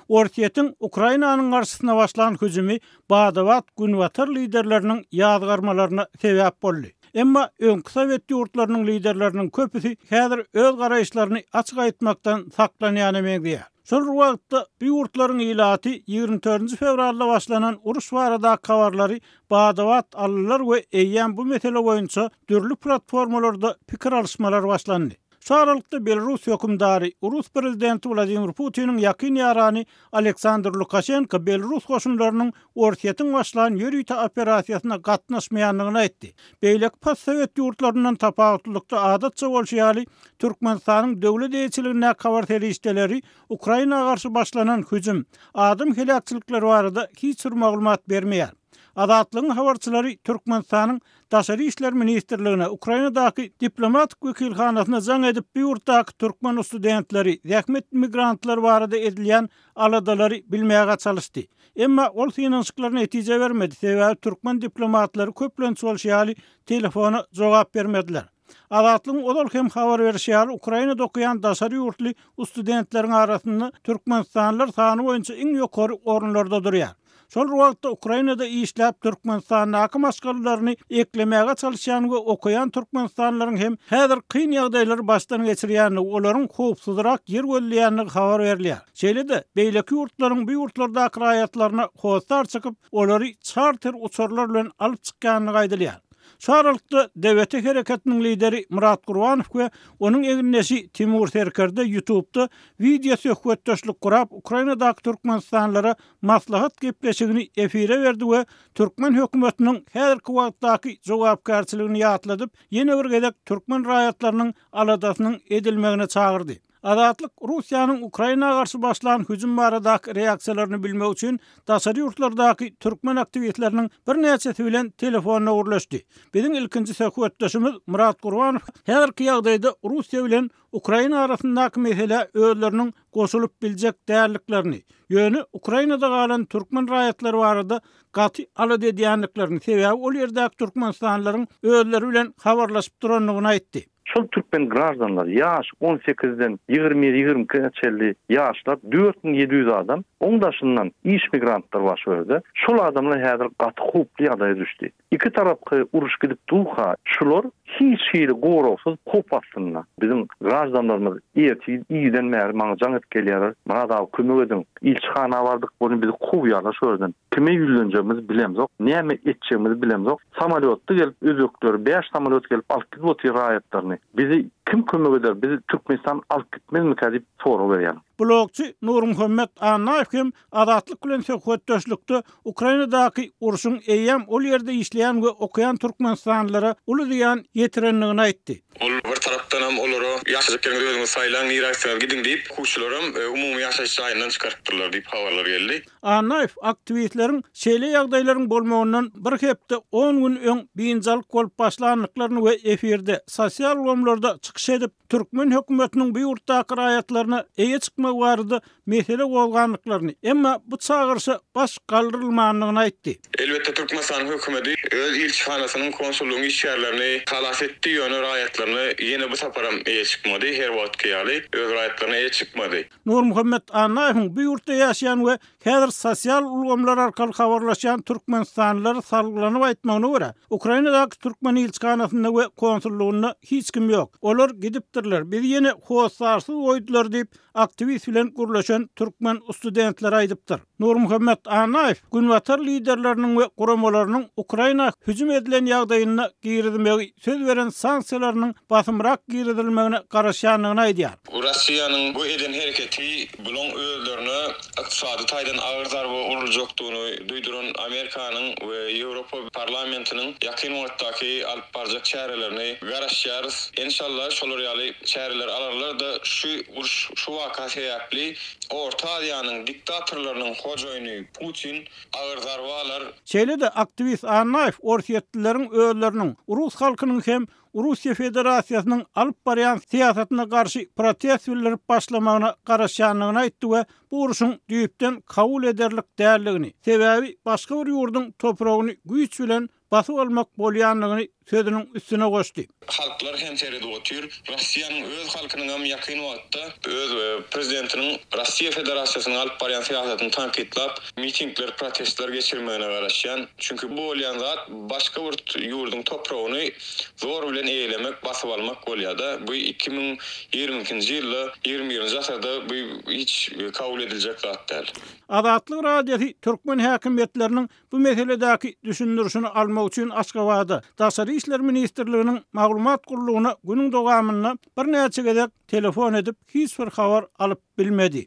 Ortiyetin Ukraynanyň garşysyna başlanan hüjümi badawat günwatar liderleriniň ýazgarmalarına sebäp boldy. Emma öňkü Sowet ýurtlarynyň liderleriniň köpüsi häzir öz garaýşlaryny açyk aýtmakdan saklanýan emegdiýär. Şol wagtda bu ýurtlaryň ilaty 24 fevralda başlanan uruş barada kawarlary badawat allylar we eýýän bu mesele boýunça türlü platformalarda pikir alışmalar başlandy. Şaralykda Belarus hökümdary Rus prezidenti Vladimir Putin'in yakın yarany Aleksandr Lukashenko Belarus goşunlarynyň Ortiýetiň başlanan ýörüýte operasiýasyna gatnaşmaýanlygyny aýtdy. Beýlek Sowet ýurtlaryndan tapawutlykda adatça bolşýaly Türkmenistanyň döwlet eýçiligine kabar terişdeleri Ukrainaga garşy başlanan hüjüm, adam helakçylyklar barada hiç bir maglumat bermeýär. Adatlygyň habarçylary Türkmenistanyň Daşary işler ministrligine Ukrainadaky diplomatik wekilhanasyna jaň edip bu ýurtdaky türkmen studentleri, ýakmet migrantlar barada edilýän aladalary bilmäge çalışdy. Emma ol finansyklary netije bermedi. Sebäbi türkmen diplomatlary köplençi bolşýaly telefona jogap bermediler. Adatlygyň odal hem habar berýär Ukrainada okuyan daşary ýurtly studentleriň arasynda türkmenistanlylar sany boýunça iň ýokary orunlarda durýar. Şol wagtda Ukrainada işläp Türkmenistan nakym aşgallaryny eklemäge çalışýan we okuyan türkmenistanlylaryň hem häzir kyn ýagdaýlary başdan geçirýän, olaryň howpsuzrak yer bolýanyny habar berilýär. Şeýle-de beýleki ýurtlaryň bu ýurtlardaky raýatlaryna howstar çykyp, olary charter uçurlar bilen alyp çykýanyny gaýdylýar. Şaralykda dewlet hereketiniň lideri Murat Gurbanov we onuň eginnesi Timur Serkerde YouTube'da video söhbetdeşlik kurap Ukrainadaky türkmenistanlylara maslahat gepleşigini efire berdi we türkmen hökümetiniň häzirki wagtdaky jogapkarçylygyny ýatladyp, ýene bir gedek türkmen raýatlarynyň aladasynyň edilmegine çagyrdy. Adatlyk Russiýanyň Ukrainaga garşy başlanan hüjüm baradaky reaksiýalaryny bilmek üçin daşary ýurtlardaky türkmen aktivistleriniň bir näçesi bilen telefonna urlaşdy. Biziň ilkinji söhbetdeşimiz Murat Gurbanov häzirki ýagdaýda Russiýa bilen Ukraina arasyndaky mesele özleriniň goşulyp biljek därliklerini, ýöne Ukrainada galan türkmen raýatlary barada gaty alad edýänliklerini, sebäbi ol ýerdäki türkmenistanlylaryň özleri bilen habarlaşyp duranlygyny aýtdy. Şol türkmen gражданlar yaş 18'den 20-22 yaşlar 4700 adam oňdaşyndan iş migrantlar baş berdi. Şol adamlar häzir gaty huply ýagdaýa düşdi. İki tarapky uruş gidip duha şular hiç şeýle gorowsuz kopasynlar. Bizim gражданlarymyz ýeti ýydan märi maňa jaň etkelýär. Maňa da kömek edin. İlçihana bardyk, bunu bizi kowýarlar şoldan. Kime ýüzlenjegimizi bilemzok, näme etjegimizi bilemzok. Samolyotda gelip özökleri 5 samolyot gelip alyp gitip raýatlaryny. Bizi kim kömek eder? Bizi Türkmenistan alyp gitmezmi kadip soru berýär. Blogçy Nur Muhammed Anaýew hem adatlyk bilen söhbetdeşlikde Ukrainadaky uruşyň eýýäm ol ýerde işleýän we okuyan türkmenistanlylara uly diýen ýetirenligini aýtdy. Ol bir tarapdan hem olary ýaşaşyp özüňiz saýlan ýeraksel gidin diýip kuşlaram umumy ýaşaş ýaýyndan çykartdylar diýip habarlar geldi. Anaýew aktivistleriň şeýle ýagdaýlaryň bolmagyndan bir hepde 10 gün öň biňjalik bolup başlanlyklaryny we efirde sosial gomlarda çykyş edip türkmen hökümetiniň bu ýurtdaky raýatlaryna eýe çykmak barada mesele bolganlyklaryny, emma bu çağırşy baş galdyrylmanlygyny aýtdy. Elbetde Türkmenistan hökümeti öz ilçihanasynyň konsullugyň iş ýerlerini talas etdi, ýöne raýatlaryny ýene bu saparam eýe çykmady, her wagtky ýaly öz raýatlaryna eýe çykmady. Nur Muhammed Anaýew bu ýurtda ýaşaýan we häzir sosial ulgamlar arkaly habarlaşan türkmenistanlylar salgylanyp aýtmagyna görä, Ukrainadaky türkmen ilçihanasyna we konsullugyna hiç kim ýok. Olar gidipdirler. Biz ýene howsarsyz goýdular diýip aktivist bilen gurlaşan türkmen studentler aýdypdyr. Nur Muhammed Anaýew günwatar liderleriniň we guramalarynyň Ukraina hüjüm edilen ýagdaýyna giridilmegi söz beren sanksiýalarynyň basymrak giridilmegine garaşanlygyny aýdýar. Russiýanyň bu eden hereketi bulan özlerini iqtisady taýdan agyr zarba uruljakdygyny duýduran Amerikanyň we Ýewropa parlamentiniň ýakyn wagtdaky alyp barjak çärelerini garaşýarys. İnşallah şolar ýaly çäreler alarlar da şu waka sebäpli Orta Aziýanyň diktatorlarynyň hojoýny Putin agyr zarbalar. Şeýle-de aktivist Anaýew Ortiýetlileriň özleriniň Rus halkynyň hem Russiýa Federasiýasynyň alyp barýan siýasatyna garşy protest bildirip başlamagyna garaşanlygyny aýtdy we bu uruşyň düýpden kabul ederlik däldigini, sebäbi başga bir ýurdun topragyny güýç bilen basyp almak bolýanlygyny sözüniň üstüne goşdy. Halklar hemşeri otur. Russiýanyň öz halkynyň hem ýakyn wagtda öz prezidentiniň Russiýa Federasiýasynyň alyp barýan syýasatyny tankytlap, mitingler, protestler geçirmegine garaşýan. Çünki bu bolýan zat başga bir ýurdun topragyny zor bilen eýlemek, basyp almak bolýardy. Bu 2020-nji ýylda 21-nji asyrda bu hiç kabul ediljek zat däl. Azatlyk radiosy türkmen häkimetleriniň bu meseledäki düşündürüşini almak üçin Aşgabatda Daşary işler ministrliginiň maglumat gurulugyna günüň dowamyna bir näçe gezek telefon edip hiç bir habar alyp bilmedi.